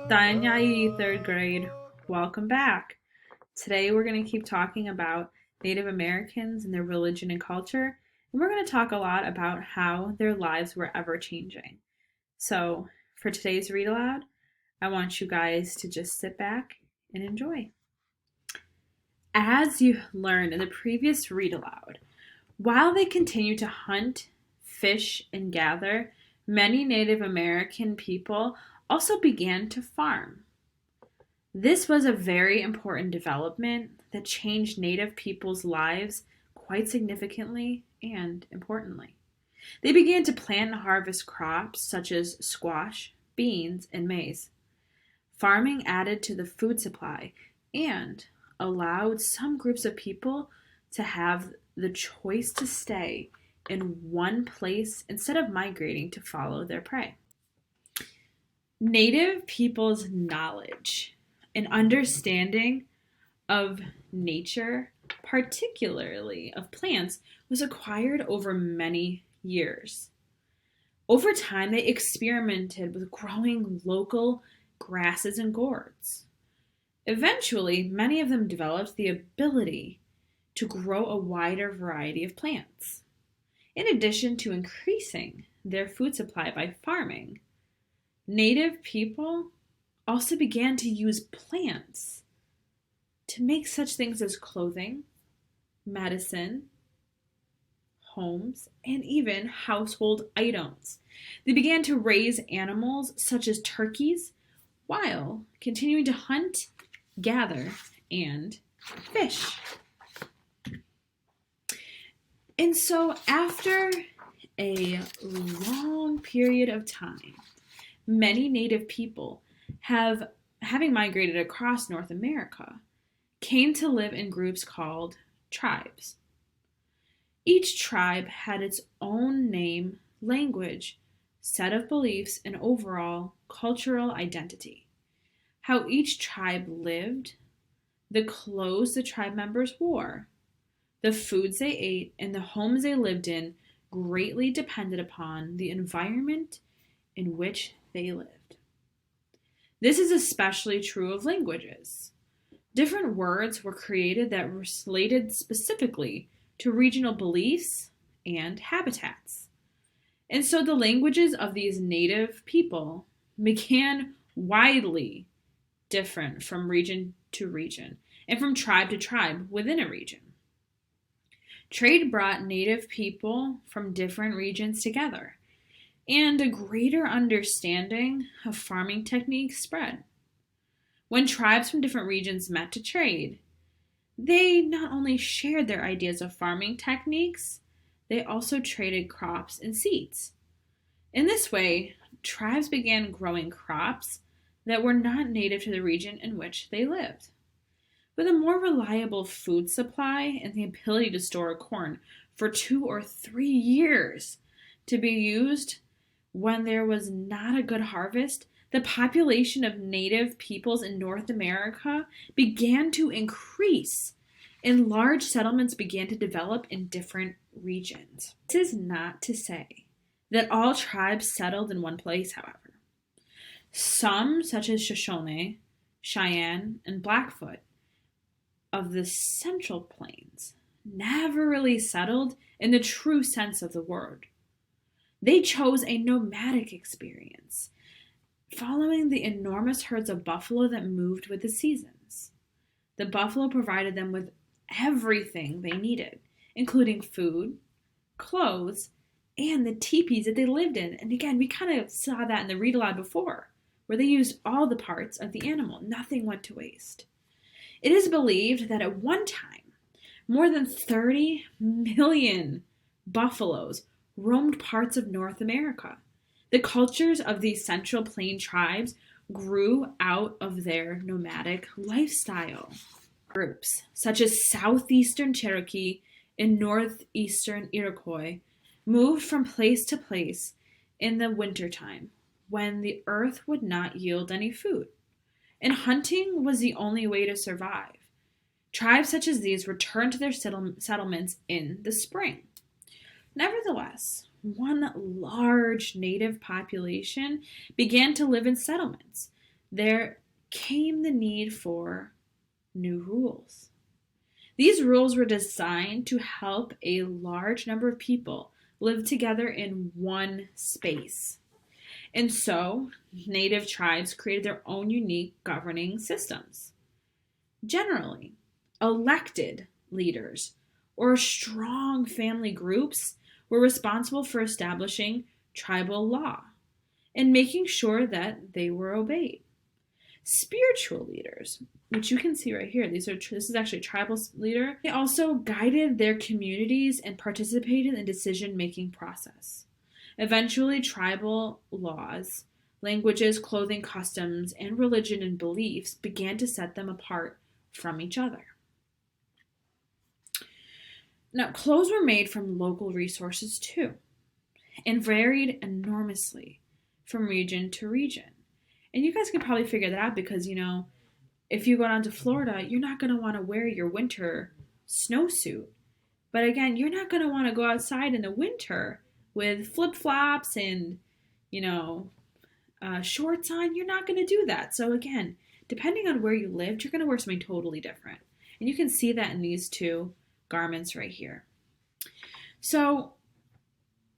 Danyai, third grade. Welcome back. Today we're going to keep talking about Native Americans and their religion and culture, and we're going to talk a lot about how their lives were ever changing. So, for today's read aloud, I want you guys to just sit back and enjoy. As you learned in the previous read aloud, while they continued to hunt, fish, and gather, many Native American people also began to farm. This was a very important development that changed Native people's lives quite significantly and importantly. They began to plant and harvest crops such as squash, beans, and maize. Farming added to the food supply and allowed some groups of people to have the choice to stay in one place instead of migrating to follow their prey. Native people's knowledge and understanding of nature, particularly of plants, was acquired over many years. Over time, they experimented with growing local grasses and gourds. Eventually, many of them developed the ability to grow a wider variety of plants. In addition to increasing their food supply by farming, Native people also began to use plants to make such things as clothing, medicine, homes, and even household items. They began to raise animals such as turkeys while continuing to hunt, gather, and fish. And so after a long period of time, many Native people having migrated across North America, came to live in groups called tribes. Each tribe had its own name, language, set of beliefs, and overall cultural identity. How each tribe lived, the clothes the tribe members wore, the foods they ate, and the homes they lived in greatly depended upon the environment in which they lived. This is especially true of languages. Different words were created that related specifically to regional beliefs and habitats. And so the languages of these native people began widely different from region to region and from tribe to tribe within a region. Trade brought native people from different regions together, and a greater understanding of farming techniques spread. When tribes from different regions met to trade, they not only shared their ideas of farming techniques, they also traded crops and seeds. In this way, tribes began growing crops that were not native to the region in which they lived. With a more reliable food supply and the ability to store corn for 2 or 3 years to be used when there was not a good harvest, the population of native peoples in North America began to increase, and large settlements began to develop in different regions. This is not to say that all tribes settled in one place, however. Some, such as Shoshone, Cheyenne, and Blackfoot, of the Central Plains, never really settled in the true sense of the word. They chose a nomadic experience, following the enormous herds of buffalo that moved with the seasons. The buffalo provided them with everything they needed, including food, clothes, and the teepees that they lived in. And again, we kind of saw that in the read aloud before, where they used all the parts of the animal. Nothing went to waste. It is believed that at one time, more than 30 million buffaloes roamed parts of North America. The cultures of these Central Plain tribes grew out of their nomadic lifestyle. Groups such as Southeastern Cherokee and Northeastern Iroquois moved from place to place in the wintertime when the earth would not yield any food, and hunting was the only way to survive. Tribes such as these returned to their settlements in the spring. Nevertheless, one large native population began to live in settlements, there came the need for new rules. These rules were designed to help a large number of people live together in one space. And so, native tribes created their own unique governing systems. Generally, elected leaders or strong family groups were responsible for establishing tribal law and making sure that they were obeyed. Spiritual leaders, which you can see right here, this is actually a tribal leader, they also guided their communities and participated in the decision-making process. Eventually, tribal laws, languages, clothing, customs, and religion and beliefs began to set them apart from each other. Now, clothes were made from local resources too, and varied enormously from region to region. And you guys can probably figure that out because, if you go down to Florida, you're not going to want to wear your winter snowsuit. But again, you're not going to want to go outside in the winter with flip-flops and, shorts on. You're not going to do that. So again, depending on where you lived, you're going to wear something totally different. And you can see that in these two garments right here. So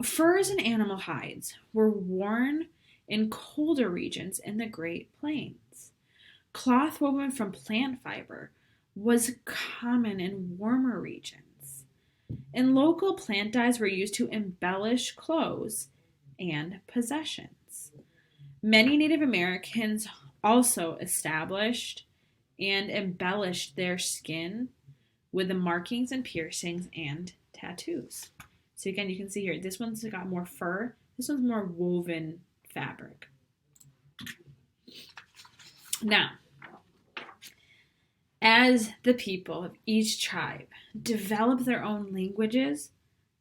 furs and animal hides were worn in colder regions in the Great Plains. Cloth woven from plant fiber was common in warmer regions, and local plant dyes were used to embellish clothes and possessions. Many Native Americans also established and embellished their skin with the markings and piercings and tattoos. So again, you can see here, this one's got more fur, this one's more woven fabric. Now, as the people of each tribe developed their own languages,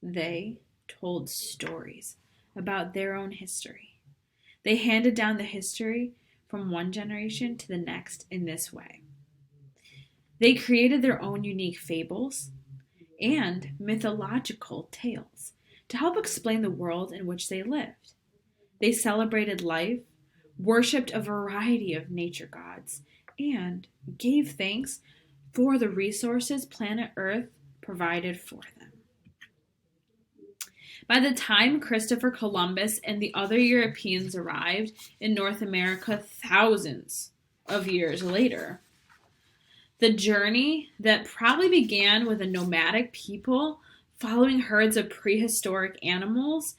they told stories about their own history. They handed down the history from one generation to the next in this way. They created their own unique fables and mythological tales to help explain the world in which they lived. They celebrated life, worshipped a variety of nature gods, and gave thanks for the resources planet Earth provided for them. By the time Christopher Columbus and the other Europeans arrived in North America thousands of years later, the journey that probably began with a nomadic people following herds of prehistoric animals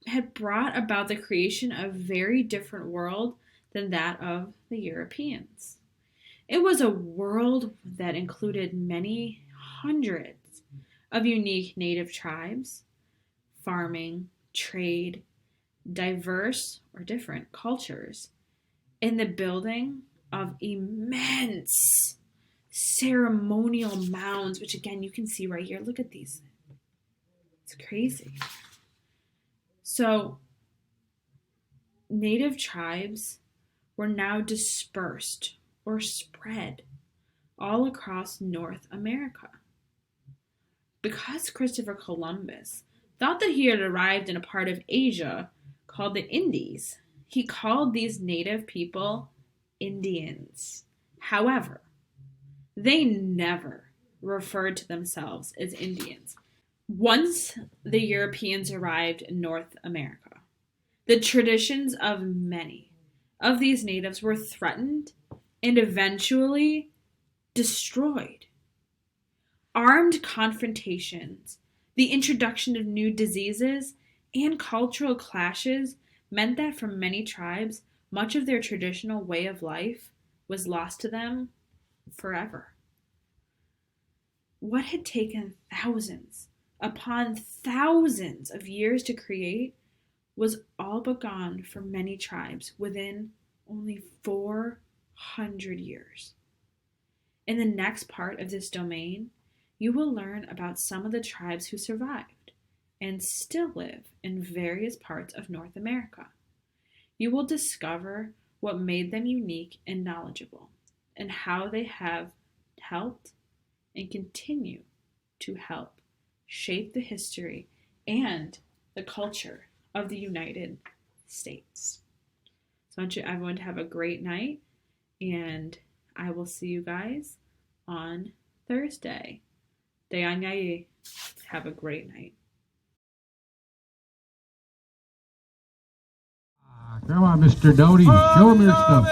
had brought about the creation of a very different world than that of the Europeans. It was a world that included many hundreds of unique native tribes, farming, trade, diverse or different cultures, and the building of immense ceremonial mounds, which again you can see right here. Look at these. It's crazy. So, native tribes were now dispersed or spread all across North America. Because Christopher Columbus thought that he had arrived in a part of Asia called the Indies, he called these native people Indians. However, they never referred to themselves as Indians. Once the Europeans arrived in North America, the traditions of many of these natives were threatened and eventually destroyed. Armed confrontations, the introduction of new diseases, and cultural clashes meant that for many tribes, much of their traditional way of life was lost to them forever. What had taken thousands upon thousands of years to create was all but gone for many tribes within only 400 years. In the next part of this domain, you will learn about some of the tribes who survived and still live in various parts of North America. You will discover what made them unique and knowledgeable, and how they have helped and continue to help shape the history and the culture of the United States. So I want you everyone to have a great night, and I will see you guys on Thursday. Dayanyaye. Have a great night. Come on, Mr. Doty, show me your stuff.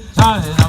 Hey,